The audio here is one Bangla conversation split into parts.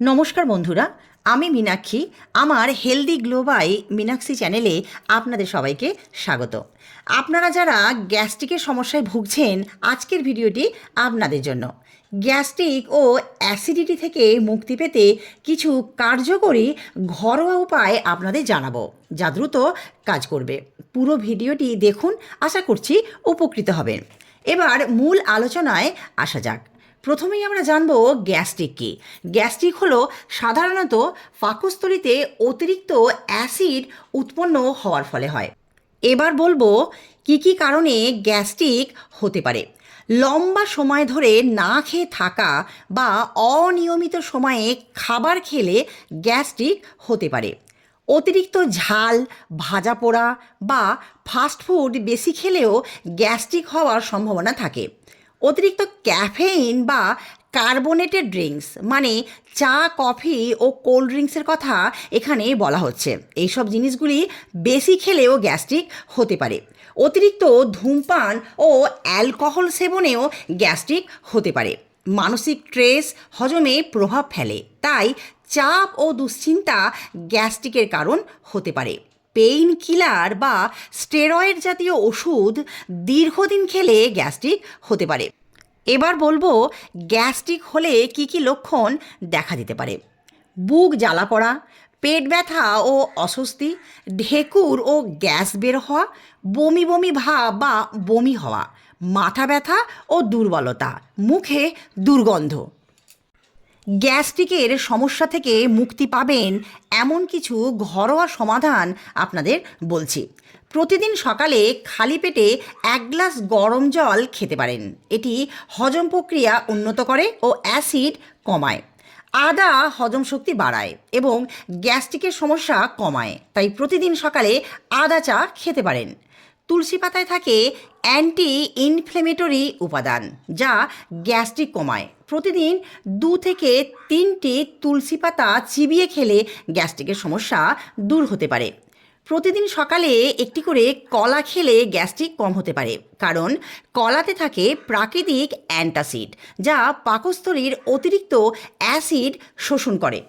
নমস্কার বন্ধুরা, আমি মীনাক্ষী। আমার হেলদি গ্লো বাই মীনাক্ষী চ্যানেলে আপনাদের সবাইকে স্বাগত। আপনারা যারা গ্যাস্ট্রিকের সমস্যায় ভুগছেন, আজকের ভিডিওটি আপনাদের জন্য। গ্যাস্ট্রিক ও অ্যাসিডিটি থেকে মুক্তি পেতে কিছু কার্যকরী ঘরোয়া উপায় আপনাদের জানাবো, যা দ্রুত কাজ করবে। পুরো ভিডিওটি দেখুন, আশা করছি উপকৃত হবেন। এবার মূল আলোচনায় আসা যাক। প্রথমেই আমরা জানব গ্যাস্ট্রিক কী। গ্যাস্ট্রিক হলো সাধারণত পাকস্থলীতে অতিরিক্ত অ্যাসিড উৎপন্ন হওয়ার ফলে হয়। এবার বলবো কি কি কারণে গ্যাস্ট্রিক হতে পারে। লম্বা সময় ধরে না খেয়ে থাকা বা অনিয়মিত সময়ে খাবার খেলে গ্যাস্ট্রিক হতে পারে। অতিরিক্ত ঝাল, ভাজা পোড়া বা ফাস্টফুড বেশি খেলেও গ্যাস্ট্রিক হওয়ার সম্ভাবনা থাকে। অতিরিক্ত ক্যাফেইন বা কার্বোনেটেড ড্রিঙ্কস মানে চা, কফি ও কোল্ড ড্রিঙ্কসের কথা এখানে বলা হচ্ছে। এইসব জিনিসগুলি বেশি খেলেও গ্যাস্ট্রিক হতে পারে। অতিরিক্ত ধূমপান ও অ্যালকোহল সেবনেও গ্যাস্ট্রিক হতে পারে। মানসিক স্ট্রেস হজমে প্রভাব ফেলে, তাই চাপ ও দুশ্চিন্তা গ্যাস্ট্রিকের কারণ হতে পারে। পেইন কিলার বা স্টেরয়েড জাতীয় ওষুধ দীর্ঘদিন খেলে গ্যাস্ট্রিক হতে পারে। এবার বলবো গ্যাস্ট্রিক হলে কি কি লক্ষণ দেখা দিতে পারে। বুক জ্বালা পড়া, পেট ব্যথা ও অস্বস্তি, ঢেকুর ও গ্যাস বের হওয়া, বমি বমি ভাব বা বমি হওয়া, মাথা ব্যথা ও দুর্বলতা, মুখে দুর্গন্ধ। গ্যাস্ট্রিকের সমস্যা থেকে মুক্তি পাবেন এমন কিছু ঘরোয়া সমাধান আপনাদের বলছি। প্রতিদিন সকালে খালি পেটে 1 গ্লাস গরম জল খেতে পারেন। এটি হজম প্রক্রিয়া উন্নত করে ও অ্যাসিড কমায়। আদা হজম শক্তি বাড়ায় এবং গ্যাস্ট্রিকের সমস্যা কমায়, তাই প্রতিদিন সকালে আদা চা খেতে পারেন। তুলসী পাতায় থাকে অ্যান্টি ইনফ্লেমেটরি উপাদান, যা গ্যাস্ট্রিক কমায়। প্রতিদিন 2 থেকে 3টি তুলসী পাতা চিবিয়ে খেলে গ্যাস্ট্রিকের সমস্যা দূর হতে পারে। প্রতিদিন সকালে একটি করে কলা খেলে গ্যাস্ট্রিক কম হতে পারে, কারণ কলাতে থাকে প্রাকৃতিক অ্যান্টাসিড, যা পাকস্থলীর অতিরিক্ত অ্যাসিড শোষণ করে।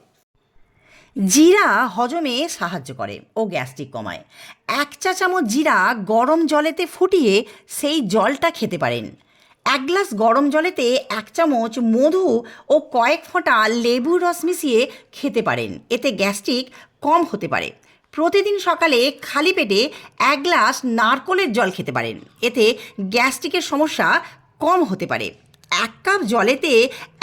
জিরা হজমে সাহায্য করে ও গ্যাস্ট্রিক কমায়। 1 চা চামচ জিরা গরম জলেতে ফুটিয়ে সেই জলটা খেতে পারেন। 1 গ্লাস গরম জলেতে 1 চামচ মধু ও কয়েক ফোঁটা লেবুর রস মিশিয়ে খেতে পারেন। এতে গ্যাস্ট্রিক কম হতে পারে। প্রতিদিন সকালে খালি পেটে 1 গ্লাস নারকোলের জল খেতে পারেন। এতে গ্যাস্ট্রিকের সমস্যা কম হতে পারে। 1 কাপ জলেতে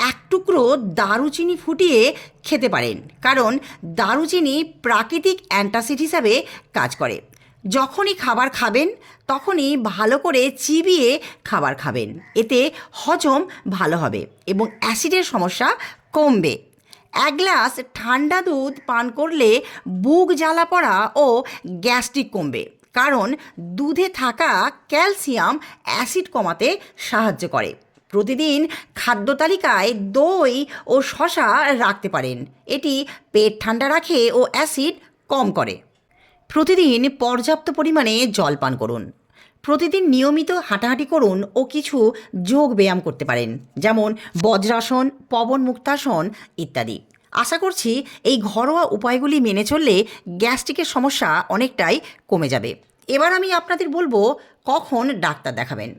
1 টুকরো দারুচিনি ফুটিয়ে খেতে পারেন, কারণ দারুচিনি প্রাকৃতিক অ্যান্টাসিড হিসাবে কাজ করে। যখনই খাবার খাবেন তখনই ভালো করে চিবিয়ে খাবার খাবেন। এতে হজম ভালো হবে এবং অ্যাসিডের সমস্যা কমবে। 1 গ্লাস ঠান্ডা দুধ পান করলে বুক জ্বালা পড়া ও গ্যাস্ট্রিক কমবে, কারণ দুধে থাকা ক্যালসিয়াম অ্যাসিড কমাতে সাহায্য করে। প্রতিদিন খাদ্য তালিকায় দই ও শসা রাখতে পারেন। এটি পেট ঠান্ডা রাখে ও অ্যাসিড কম করে। প্রতিদিন পর্যাপ্ত পরিমাণে জল পান করুন। প্রতিদিন নিয়মিত হাঁটাহাঁটি করুন ও কিছু যোগ ব্যায়াম করতে পারেন, যেমন বজ্রাসন, পবন মুক্তাসন ইত্যাদি। আশা করছি এই ঘরোয়া উপায়গুলি মেনে চললে গ্যাস্ট্রিকের সমস্যা অনেকটাই কমে যাবে। এবার আমি আপনাদের বলবো কখন ডাক্তার দেখাবেন।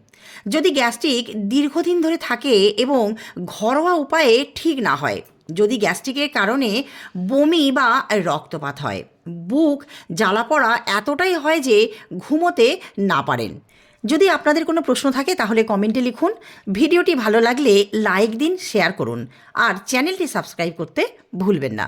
যদি গ্যাস্ট্রিক দীর্ঘদিন ধরে থাকে এবং ঘরোয়া উপায়ে ঠিক না হয়, যদি গ্যাস্ট্রিকের কারণে বমি বা রক্তপাত হয়, বুক জ্বালা পড়া এতটাই হয় যে ঘুমোতে না পারেন। যদি আপনাদের কোনো প্রশ্ন থাকে তাহলে কমেন্টে লিখুন। ভিডিওটি ভালো লাগলে লাইক দিন, শেয়ার করুন আর চ্যানেলটি সাবস্ক্রাইব করতে ভুলবেন না।